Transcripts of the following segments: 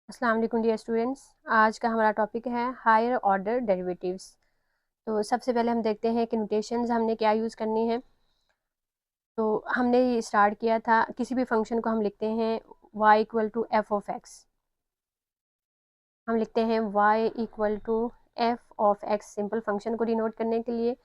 अस्सलाम वालेकुम dear students. आज का हमारा टॉपिक है हायर ऑर्डर डेरिवेटिव्स। तो सबसे पहले हम देखते हैं कि नोटेशंस हमने क्या यूज़ करनी है। तो हमने स्टार्ट किया था, किसी भी फंक्शन को हम लिखते हैं y equal to f of x. हम लिखते हैं y equal to f of x simple function को डिनोट करने के लिए।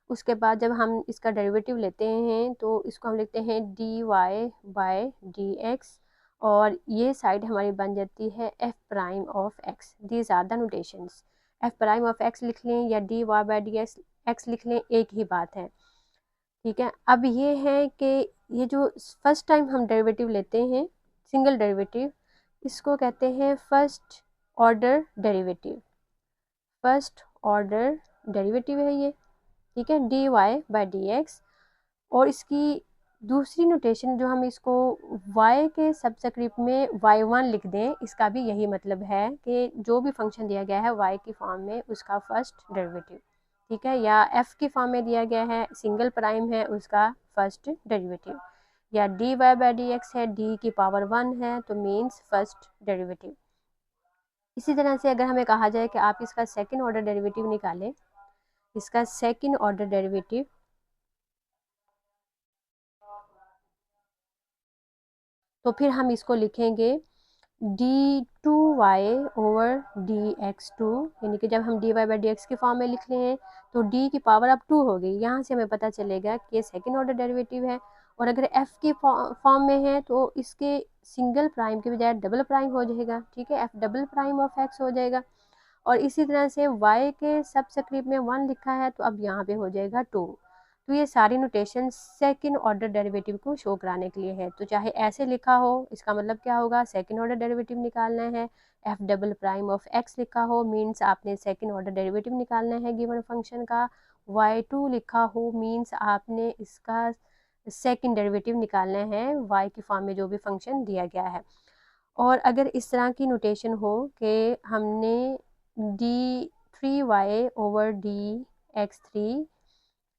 उसके बाद जब हम इसका डेरिवेटिव लेते हैं तो इसको हम लिखते हैं d y by d x, और ये साइड हमारी बन जाती है f prime of x. These are the notations. F prime of x लिख लें या d y by d x x लिख लें, एक ही बात है। ठीक है, अब ये है कि ये जो फर्स्ट टाइम हम डेरिवेटिव लेते हैं सिंगल डेरिवेटिव, इसको कहते हैं first order derivative. First order derivative है ये। ठीक है, d y by d x. और इसकी दूसरी नोटेशन जो हम इसको y के सबस्क्रिप्ट में y1 लिख दें, इसका भी यही मतलब है कि जो भी फंक्शन दिया गया है y की फॉर्म में उसका फर्स्ट डेरिवेटिव। ठीक है, या f की फॉर्म में दिया गया है सिंगल प्राइम है उसका फर्स्ट डेरिवेटिव, या d y by d x है d की पावर 1 है तो मीन्स फर्स्ट डेरिवेटिव। इसी तरह से अगर हमें कहा जाए कि आप इसका सेकेंड ऑर्डर डेरिवेटिव निकालें, इसका सेकेंड ऑर्डर डेरिवेटिव, तो फिर हम इसको लिखेंगे d two y over d x two, यानी कि जब हम d y by d x के फॉर्म में लिख लें तो डी की पावर अब 2 हो गई। यहाँ से हमें पता चलेगा कि ये सेकेंड ऑर्डर डेरिवेटिव है। और अगर एफ की फॉर्म में है तो इसके सिंगल प्राइम के बजाय डबल प्राइम हो जाएगा। ठीक है, F double prime of x हो जाएगा। और इसी तरह से y के सबस्क्रिप्ट में 1 लिखा है तो अब यहाँ पे हो जाएगा 2। तो ये सारी नोटेशन सेकंड ऑर्डर डेरिवेटिव को शो कराने के लिए है। तो चाहे ऐसे लिखा हो, इसका मतलब क्या होगा, सेकंड ऑर्डर डेरिवेटिव निकालना है। F double prime of x लिखा हो मीन्स आपने सेकंड ऑर्डर डेरिवेटिव निकालना है गिवन फंक्शन का। y2 लिखा हो मीन्स आपने इसका सेकंड डेरिवेटिव निकालना है y की फॉर्म में जो भी फंक्शन दिया गया है। और अगर इस तरह की नोटेशन हो कि हमने d three y over d x three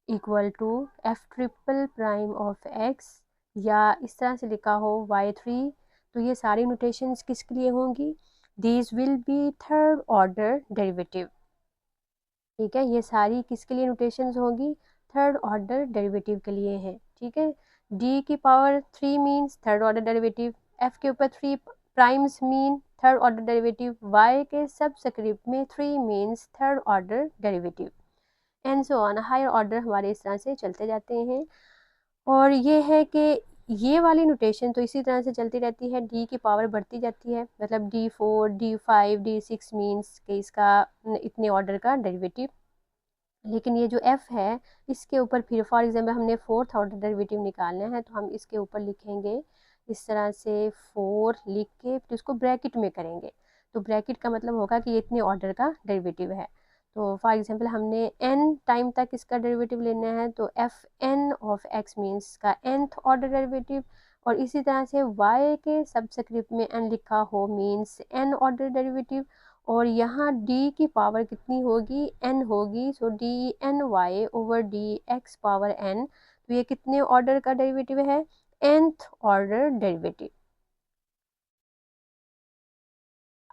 equal to f triple prime of x, या इस तरह से लिखा हो y3, तो ये सारी नोटेशंस किसके लिए होंगी, these will be third order derivative. ठीक है, ये सारी किसके लिए नोटेशंस होंगी, थर्ड ऑर्डर डेरिवेटिव के लिए है। ठीक है, d की power 3 means third order derivative, f के ऊपर 3 primes mean third order derivative, y के सबस्क्रिप्ट में 3 means third order derivative, and so on. Higher order हमारे इस तरह से चलते जाते हैं। और ये है कि ये वाली नोटेशन तो इसी तरह से चलती रहती है, डी की पावर बढ़ती जाती है, मतलब d4 d5 d6 मीन्स कि इसका इतने ऑर्डर का डेरिवेटिव। लेकिन ये जो f है इसके ऊपर फिर फॉर एग्जांपल हमने फोर्थ ऑर्डर डेरिवेटिव निकालना है तो हम इसके ऊपर लिखेंगे इस तरह से 4 लिख के फिर उसको ब्रैकेट में करेंगे। तो ब्रैकेट का मतलब होगा कि ये इतने ऑर्डर का डेरिवेटिव है। तो फॉर एग्जांपल हमने n टाइम तक इसका डेरिवेटिव लेना है तो f n of x means का nth ऑर्डर डेरिवेटिव। और इसी तरह से y के सबस्क्रिप्ट में n लिखा हो मीन्स n ऑर्डर डेरिवेटिव। और यहाँ d की पावर कितनी होगी, n होगी, so d n y over d x power n। तो ये कितने ऑर्डर का डेरिवेटिव है, nth ऑर्डर डेरिवेटिव।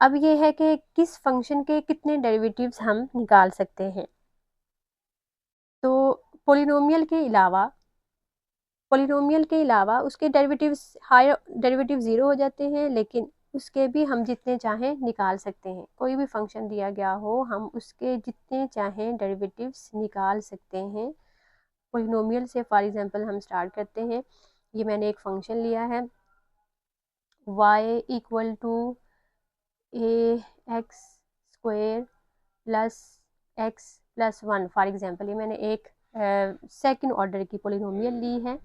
अब ये है कि किस फंक्शन के कितने डेरिवेटिव्स हम निकाल सकते हैं। तो पोलिनोमियल के अलावा उसके डेरिवेटिव्स हायर डेरिवेटिव 0 हो जाते हैं, लेकिन उसके भी हम जितने चाहें निकाल सकते हैं। कोई भी फंक्शन दिया गया हो हम उसके जितने चाहें डेरिवेटिव्स निकाल सकते हैं पोलिनोमियल से। फॉर एग्जांपल हम स्टार्ट करते हैं, ये मैंने एक फंक्शन लिया है y equal to a x square plus x plus 1। For example ये मैंने एक सेकंड ऑर्डर की पोलिनोमियल ली है।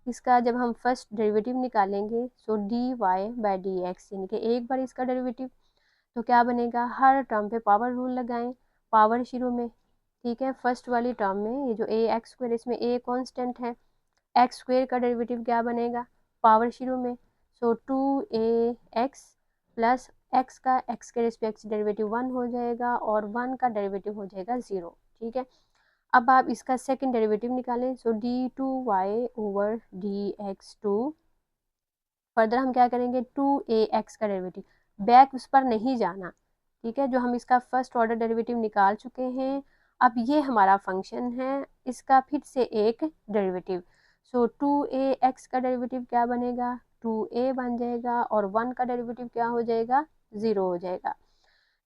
इसका जब हम फर्स्ट डेरिवेटिव निकालेंगे so d y by d x, यानी कि एक बार इसका डेरिवेटिव, तो क्या बनेगा, हर टर्म पे पावर रूल लगाएं, पावर शुरू में। ठीक है, फर्स्ट वाली टर्म में ये जो ए एक्स स्क्वेयर, इसमें ए कांस्टेंट है, एक्स स्क्वेयर का डेरिवेटिव क्या बनेगा, पावर शुरू में, सो 2ax प्लस एक्स का एक्स के रिस्पेक्ट से डेरिवेटिव 1 हो जाएगा और 1 का डेरिवेटिव हो जाएगा 0। ठीक है, अब आप इसका सेकंड डेरिवेटिव निकालें, सो d2y ओवर dx2। फर्दर हम क्या करेंगे, 2ax का डेरिवेटिव, बैक उस पर नहीं जाना। ठीक है, जो हम इसका फर्स्ट ऑर्डर डेरिवेटिव निकाल चुके हैं, अब ये हमारा फंक्शन है, इसका फिर से एक डेरिवेटिव। सो 2ax का डेरिवेटिव क्या बनेगा, 2a बन जाएगा, और 1 का डेरिवेटिव क्या हो जाएगा, 0 हो जाएगा।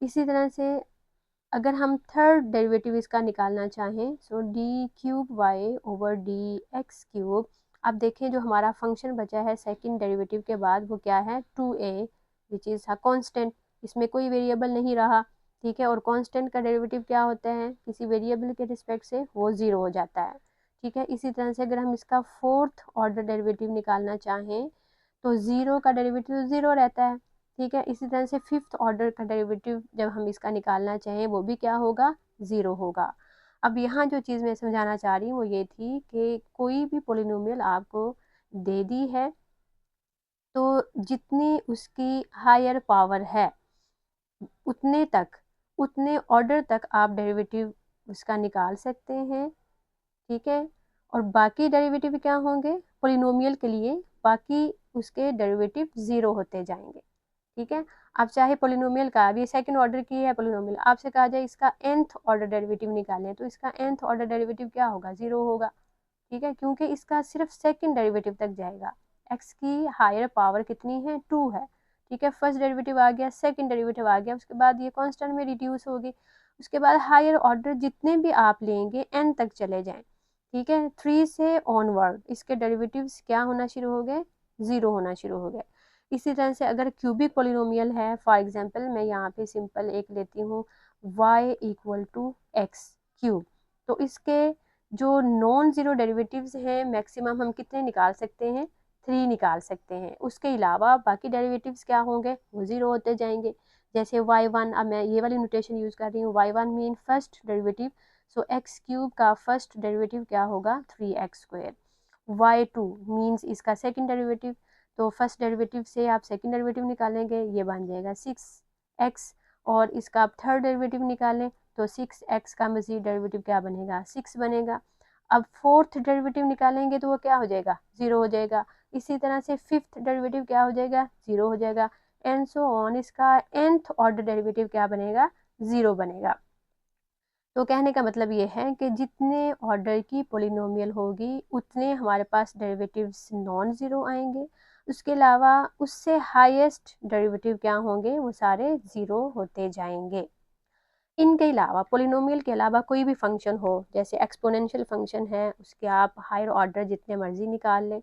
इसी तरह से अगर हम थर्ड डेरिवेटिव इसका निकालना चाहें, so d cube y over d x cube. अब देखें जो हमारा फंक्शन बचा है सेकंड डेरिवेटिव के बाद, वो क्या है, 2a which is a constant, इसमें कोई वेरिएबल नहीं रहा। ठीक है, और कांस्टेंट का डेरिवेटिव क्या होता है, किसी वेरिएबल के रिस्पेक्ट से वो 0 हो जाता है। ठीक है, इसी तरह से अगर हम इसका फोर्थ ऑर्डर डेरिवेटिव निकालना चाहें, तो 0 का डेरिवेटिव 0 रहता है। ठीक है, इसी तरह से फिफ्थ ऑर्डर का डेरिवेटिव जब हम इसका निकालना चाहें, वो भी क्या होगा, 0 होगा। अब यहाँ जो चीज़ मैं समझाना चाह रही हूँ वो ये थी कि कोई भी पोलिनोमियल आपको दे दी है, तो जितनी उसकी हायर पावर है उतने तक, उतने ऑर्डर तक आप डेरिवेटिव उसका निकाल सकते हैं। ठीक है, और बाकी डेरिवेटिव क्या होंगे पोलिनोमियल के लिए, बाकी उसके डेरिवेटिव 0 होते जाएंगे। ठीक है, आप चाहे पोलिनोमियल का, अब ये सेकंड ऑर्डर की है पोलिनोमियल, आपसे कहा जाए इसका nth ऑर्डर डेरिवेटिव निकालें, तो इसका nth ऑर्डर डेरिवेटिव क्या होगा, 0 होगा। ठीक है, क्योंकि इसका सिर्फ सेकंड डेरिवेटिव तक जाएगा, x की हायर पावर कितनी है, 2 है। ठीक है, फर्स्ट डेरिवेटिव आ गया, सेकंड डेरिवेटिव आ गया, उसके बाद ये कांस्टेंट में रिड्यूस होगी, उसके बाद हायर ऑर्डर जितने भी आप लेंगे n तक चले जाएं। ठीक है, 3 से ऑनवर्ड इसके डेरिवेटिव्स क्या होना शुरू हो गए, 0 होना शुरू हो गए। इसी तरह से अगर क्यूबिक पोलिनोमियल है, फॉर एग्जांपल मैं यहाँ पे सिंपल एक लेती हूँ y equal to x cube, तो इसके जो नॉन जीरो डेरिवेटिव्स हैं मैक्सिमम हम कितने निकाल सकते हैं, 3 निकाल सकते हैं। उसके अलावा बाकी डेरिवेटिव्स क्या होंगे, वो 0 होते जाएंगे। जैसे y1, अब मैं ये वाली नोटेशन यूज़ कर रही हूँ, y1 मीन फर्स्ट डेरिवेटिव, सो एक्स क्यूब का फर्स्ट डेरिवेटिव क्या होगा, 3x स्क्वायर। y2 मीन्स इसका सेकंड डेरिवेटिव, तो फर्स्ट डेरिवेटिव से आप सेकंड डेरिवेटिव निकालेंगे, ये बन जाएगा 6x, और इसका आप थर्ड डेरिवेटिव निकालें तो 6x का मज़ीद डेरिवेटिव क्या बनेगा, 6 बनेगा। अब फोर्थ डेरिवेटिव निकालेंगे तो वो क्या हो जाएगा, 0 हो जाएगा। इसी तरह से फिफ्थ डेरिवेटिव क्या हो जाएगा, 0 हो जाएगा, एंड सो ऑन। इसका nth ऑर्डर डेरिवेटिव क्या बनेगा, 0 बनेगा। तो कहने का मतलब ये है कि जितने ऑर्डर की पोलिनोमियल होगी उतने हमारे पास डेरिवेटिव्स नॉन ज़ीरो आएंगे, उसके अलावा उससे हाईएस्ट डेरिवेटिव क्या होंगे, वो सारे 0 होते जाएंगे। इनके अलावा पोलिनोमियल के अलावा कोई भी फंक्शन हो, जैसे एक्सपोनेंशियल फंक्शन है, उसके आप हायर ऑर्डर जितने मर्जी निकाल लें।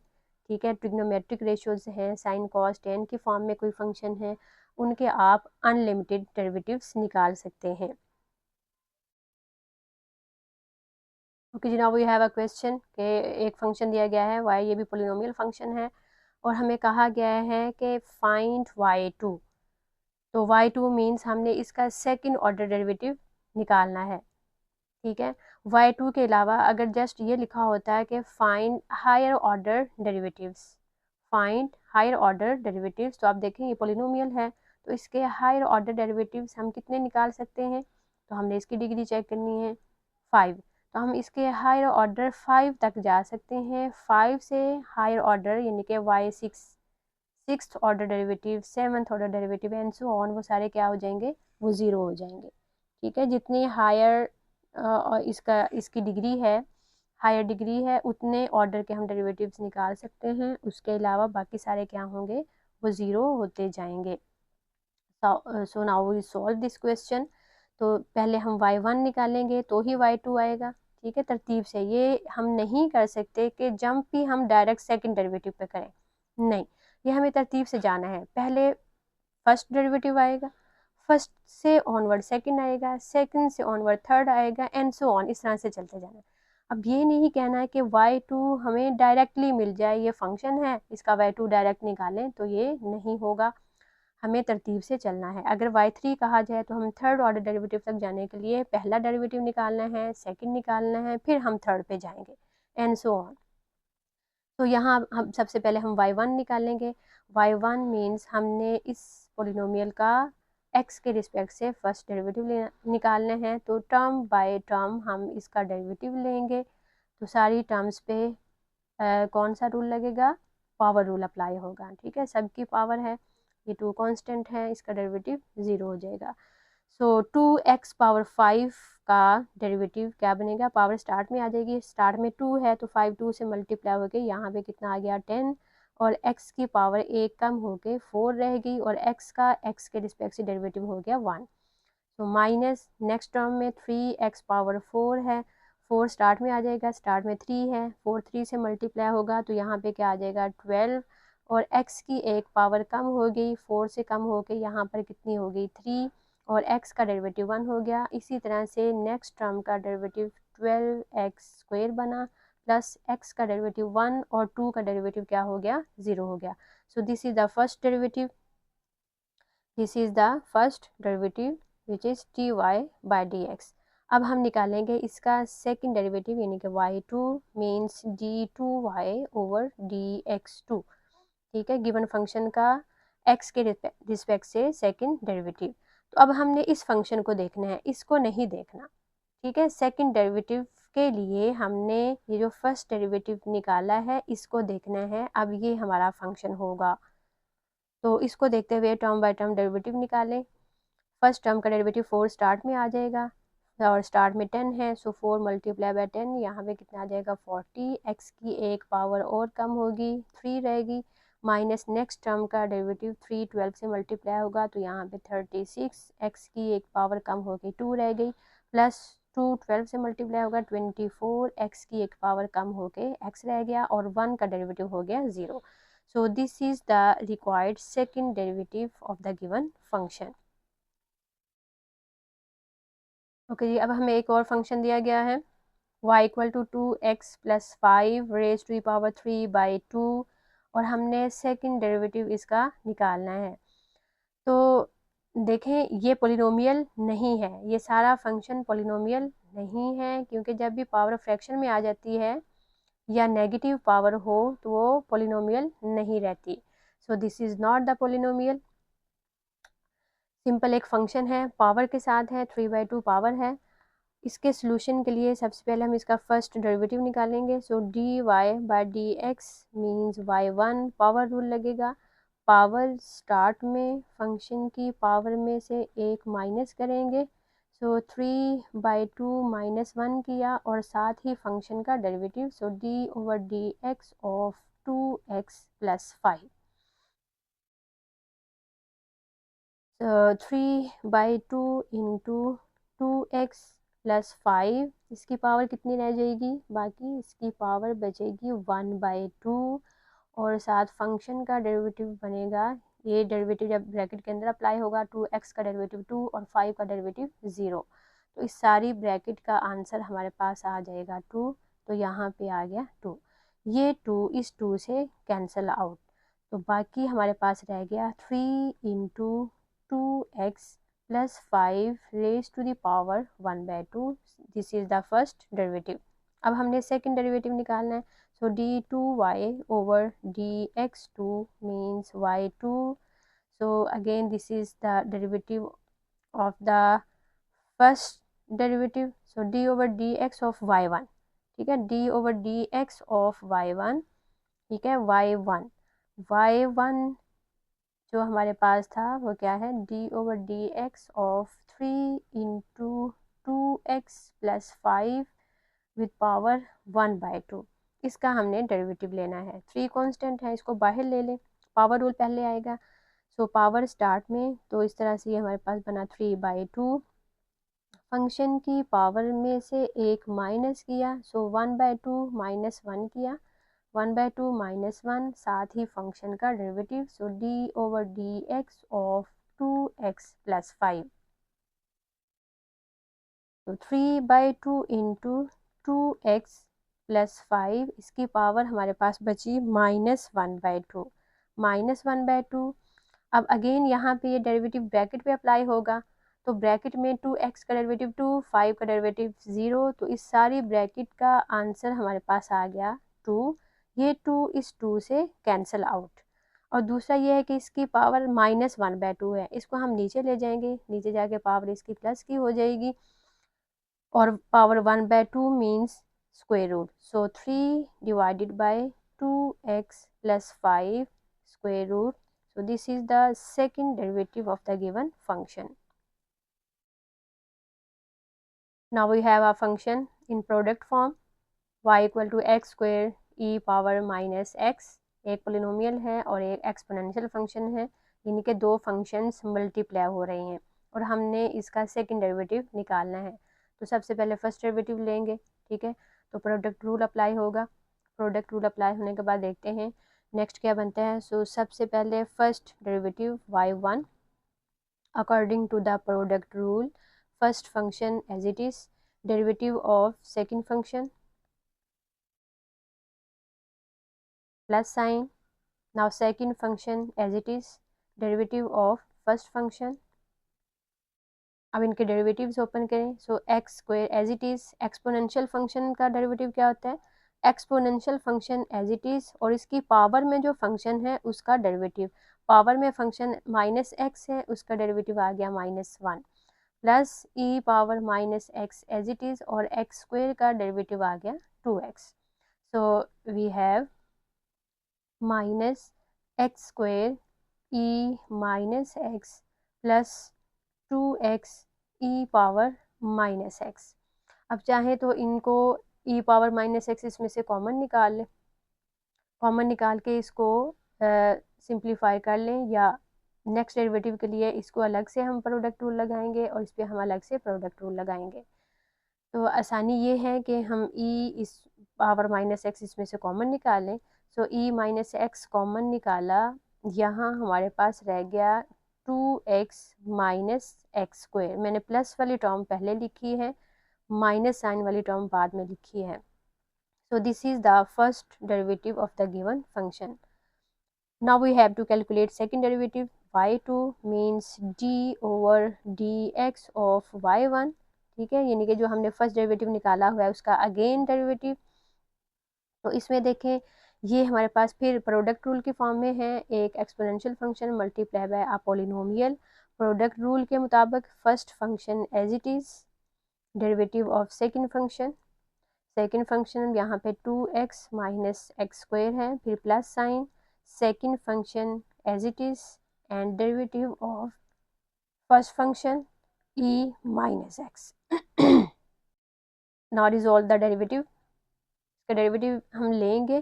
ठीक है, ट्रिग्नोमेट्रिक रेशियोज हैं, साइन कॉस टेन की फॉर्म में कोई फंक्शन है, उनके आप अनलिमिटेड डेरिवेटिव्स निकाल सकते हैं। ओके जी, now we have a question कि एक फंक्शन दिया गया है y, ये भी पोलिनोमियल फंक्शन है, और हमें कहा गया है कि फाइंड y2। तो y2 मीन्स हमने इसका सेकंड ऑर्डर डेरिवेटिव निकालना है। ठीक है, y2 के अलावा अगर जस्ट ये लिखा होता है कि find higher order derivatives, find higher order derivatives, तो आप देखें ये पोलिनोमियल है, तो इसके हायर ऑर्डर डेरिवेटिव्स हम कितने निकाल सकते हैं, तो हमने इसकी डिग्री चेक करनी है 5, तो हम इसके हायर ऑर्डर 5 तक जा सकते हैं। 5 से हायर ऑर्डर यानी कि y6, sixth order derivative, seventh order derivative and so on, वो सारे क्या हो जाएंगे, वो 0 हो जाएंगे। ठीक है, जितनी हायर इसकी डिग्री है, हायर डिग्री है, उतने ऑर्डर के हम डेरिवेटिव्स निकाल सकते हैं, उसके अलावा बाकी सारे क्या होंगे, वो 0 होते जाएंगे। So now we solve this question. तो पहले हम y1 निकालेंगे तो ही y2 आएगा। ठीक है, तरतीब से, ये हम नहीं कर सकते कि जंप भी हम डायरेक्ट सेकंड डेरिवेटिव पे करें, नहीं, ये हमें तरतीब से जाना है। पहले फर्स्ट डेरिवेटिव आएगा, फर्स्ट से ऑनवर्ड सेकंड आएगा, सेकंड से ऑनवर्ड थर्ड आएगा, एंड सो ऑन, इस तरह से चलते जाना है। अब ये नहीं कहना है कि y2 हमें डायरेक्टली मिल जाए, ये फंक्शन है इसका y2 डायरेक्ट निकालें, तो ये नहीं होगा, हमें तरतीब से चलना है। अगर y3 कहा जाए तो हम थर्ड ऑर्डर डेरिवेटिव तक जाने के लिए पहला डेरिवेटिव निकालना है, सेकंड निकालना है, फिर हम थर्ड पे जाएंगे, एंड सो ऑन। तो यहाँ हम सबसे पहले हम y1 निकालेंगे। y1 मीन्स हमने इस पोलिनोमियल का x के रिस्पेक्ट से फर्स्ट डेरिवेटिव निकालना है, तो टर्म बाय टर्म हम इसका डेरिवेटिव लेंगे, तो सारी टर्म्स पे कौन सा रूल लगेगा, पावर रूल अप्लाई होगा। ठीक है, सबकी पावर है, ये 2 कांस्टेंट है, इसका डेरिवेटिव 0 हो जाएगा। सो 2x पावर 5 का डेरिवेटिव क्या बनेगा, पावर स्टार्ट में आ जाएगी, स्टार्ट में 2 है तो 5 2 से मल्टीप्लाई हो गई, यहाँ पे कितना आ गया 10, और x की पावर 1 कम हो के 4 रहेगी, और x का x के रिस्पेक्ट से डेरिवेटिव हो गया 1। तो माइनस नेक्स्ट टर्म में 3x पावर 4 है, 4 स्टार्ट में आ जाएगा, स्टार्ट में 3 है, 4 3 से मल्टीप्लाई होगा तो यहाँ पे क्या आ जाएगा 12, और x की एक पावर कम हो गई, 4 से कम हो गई, यहाँ पर कितनी हो गई 3, और x का डेरिवेटिव 1 हो गया। इसी तरह से नेक्स्ट टर्म का डेरिवेटिव 12x स्क्वायर बना, प्लस x का डेरिवेटिव 1 और 2 का डेरिवेटिव क्या हो गया 0 हो गया। So this is the first derivative, this is the first derivative which is dy by dx। अब हम निकालेंगे इसका सेकंड डेरिवेटिव, यानी कि y2 means d2y over dx2। ठीक है, गिवन फंक्शन का x के रिस्पेक्ट से सेकंड डेरिवेटिव। तो अब हमने इस फंक्शन को देखना है, इसको नहीं देखना। ठीक है, सेकंड डेरिवेटिव के लिए हमने ये जो फर्स्ट डेरिवेटिव निकाला है इसको देखना है। अब ये हमारा फंक्शन होगा, तो इसको देखते हुए टर्म बाय टर्म डेरिवेटिव निकालें। फर्स्ट टर्म का डेरिवेटिव 4 स्टार्ट में आ जाएगा, और स्टार्ट में 10 है, सो 4 मल्टीप्लाई बाय 10, यहाँ पे कितना आ जाएगा 40, x की एक पावर और कम होगी 3 रहेगी, माइनस नेक्स्ट टर्म का डेरिवेटिव 3 12 से मल्टीप्लाई होगा तो यहाँ पे 36, x की एक पावर कम होगी 2 रह गई, प्लस 2 12 से मल्टीप्लाई होगा 24, x की एक पावर कम होके x रह गया, और 1 का डेरिवेटिव हो गया 0। So this is the required second derivative of the given function। Okay जी, अब हमें एक और फंक्शन दिया गया है y equal to 2x plus 5 raise to power 3 by 2, और हमने सेकंड डेरिवेटिव इसका निकालना है। तो देखें ये पोलिनोमियल नहीं है, ये सारा फंक्शन पोलिनोमियल नहीं है, क्योंकि जब भी पावर फ्रैक्शन में आ जाती है या नेगेटिव पावर हो तो वो पोलिनोमियल नहीं रहती। So this is not the polynomial, simple एक फंक्शन है, पावर के साथ है, 3/2 पावर है। इसके सोल्यूशन के लिए सबसे पहले हम इसका फर्स्ट डेरिवेटिव निकालेंगे। So d y by d x means y1, power rule लगेगा, पावर स्टार्ट में फंक्शन की पावर में से एक माइनस करेंगे, सो 3/2 माइनस 1 किया, और साथ ही फंक्शन का derivative, so D over d x of 2x plus 5। 3/2 into 2x plus 5, इसकी पावर कितनी रह जाएगी, बाकी इसकी पावर बचेगी 1/2, और साथ फंक्शन का डेरिवेटिव बनेगा, ये डेरिवेटिव जब ब्रैकेट के अंदर अप्लाई होगा 2x का डेरिवेटिव 2 और 5 का डेरिवेटिव 0, तो इस सारी ब्रैकेट का आंसर हमारे पास आ जाएगा 2, तो यहाँ पे आ गया 2, ये 2 इस 2 से कैंसिल आउट, तो बाकी हमारे पास रह गया 3 into 2x plus 5 raise to the power 1/2, this is the first derivative. अब हमने सेकंड डेरिवेटिव निकालना है, सो d2y over dx2 means y2, so again this is the derivative of the first derivative, so d over dx of y1, ठीक है, d over dx of y1, ठीक है, y1 जो हमारे पास था वो क्या है, d over d x of 3 into 2x plus 5 with power 1/2, इसका हमने डेरिवेटिव लेना है। 3 कांस्टेंट है, इसको बाहर ले लें, पावर रूल पहले आएगा, सो पावर स्टार्ट में, तो इस तरह से ये हमारे पास बना 3/2, फंक्शन की पावर में से एक माइनस किया, सो 1/2 माइनस 1 किया, 1/2 माइनस 1, साथ ही फंक्शन का derivative, so D over d x of 2x plus 5, तो 3/2 इंटू 2x प्लस 5, इसकी पावर हमारे पास बची -1/2, -1/2। अब अगेन यहाँ पे ये डेरिवेटिव ब्रैकेट पे अप्लाई होगा, तो ब्रैकेट में 2x का डेरिवेटिव 2, 5 का डेरिवेटिव 0, तो इस सारी ब्रैकेट का आंसर हमारे पास आ गया 2, ये 2 इस 2 से कैंसिल आउट, और दूसरा ये है कि इसकी पावर -1/2 है, इसको हम नीचे ले जाएंगे, नीचे जाके पावर इसकी प्लस की हो जाएगी, और power 1/2 means square root, so 3 divided by 2x plus 5 square root, So this is the second derivative of the given function. Now we have a function in product form y equal to x square e power minus x, एक polynomial है और एक exponential function है, यानी कि दो functions multiply हो रही हैं और हमने इसका सेकंड डेरिवेटिव निकालना है। तो सबसे पहले फर्स्ट डेरिवेटिव लेंगे, ठीक है। तो प्रोडक्ट रूल अप्लाई होगा, प्रोडक्ट रूल अप्लाई होने के बाद देखते हैं नेक्स्ट क्या बनता है। सो सबसे पहले first derivative y1 according to the product rule, first function as it is, derivative of second function plus sign, now second function as it is, derivative of first function। अब इनके डेरिवेटिव्स ओपन करें। So x square as it is, exponential function का derivative क्या होता है, exponential function as it is और इसकी power में जो फंक्शन है उसका डेरिवेटिव, पावर में फंक्शन माइनस एक्स है उसका डेरिवेटिव आ गया -1 plus e power minus x as it is और एक्स स्क्वायर का डेरिवेटिव आ गया 2x। So we have minus x square e minus x plus 2x E power minus x. अब चाहे तो इनको ई पावर माइनस एक्स इसमें से कॉमन निकाल लें, कॉमन निकाल के इसको सिंप्लीफाई कर लें, या नेक्स्ट डेरिवेटिव के लिए इसको अलग से हम प्रोडक्ट रूल लगाएंगे और इस पर हम अलग से प्रोडक्ट रूल लगाएंगे। तो आसानी ये है कि हम ई इस पावर माइनस एक्स इसमें से कॉमन निकाल लें। सो ई माइनस एक्स कॉमन निकाला, यहाँ हमारे पास रह गया 2x माइनस एक्स स्क्वायर, मैंने प्लस वाली टर्म पहले लिखी है, माइनस साइन वाली टर्म बाद में लिखी है। So this is the first derivative of the given function. Now we have to calculate second derivative, y2 means d over dx of y1, ठीक है, यानी कि जो हमने फर्स्ट डेरिवेटिव निकाला हुआ है उसका अगेन डेरिवेटिव। तो इसमें देखें ये हमारे पास फिर प्रोडक्ट रूल की फॉर्म में है, एक exponential function multiply by a polynomial. Product rule के मुताबिक first function as it is, derivative of second function, second function यहाँ पे 2x माइनस एक्स स्क्वायर है, फिर plus sign, second function as it is and derivative of first function e minus x. Now resolve the derivative, इसका derivative हम लेंगे।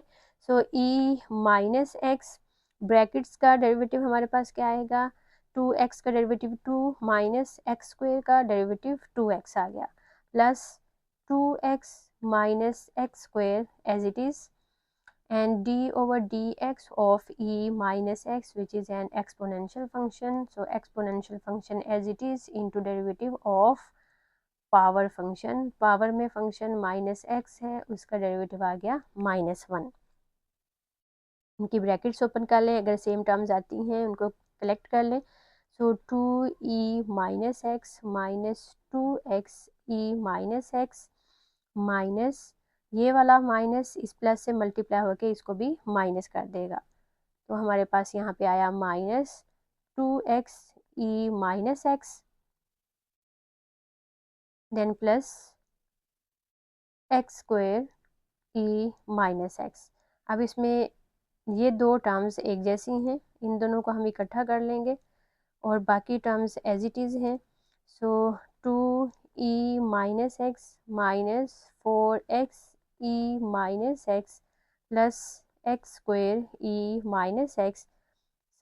So e minus x brackets का derivative हमारे पास क्या आएगा, 2x का डेरिवेटिव 2 माइनस एक्स स्क्वायर का डेरिवेटिव 2x आ गया, plus 2x minus x square as it is and d over dx of e minus x which is an exponential function, so exponential function as it is into derivative of power function, power में function minus x है उसका derivative आ गया -1। इनकी brackets open कर लें, अगर same terms आती हैं उनको कलेक्ट कर लें। सो 2e minus x minus 2x e minus x minus ये वाला माइनस इस प्लस से मल्टीप्लाई होकर इसको भी माइनस कर देगा, तो हमारे पास यहाँ पे आया -2x e minus x then plus x square e minus x. अब इसमें ये दो टर्म्स एक जैसी हैं, इन दोनों को हम इकट्ठा कर लेंगे और बाकी टर्म्स एज इट इज़ हैं। So 2e minus x minus 4x e minus x plus x square e minus x,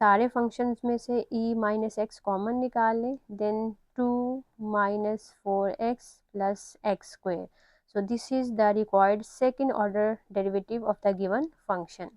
सारे फंक्शंस में से e माइनस एक्स कॉमन निकाल लें, then 2 minus 4x plus x square. So this is the required second order derivative of the given function.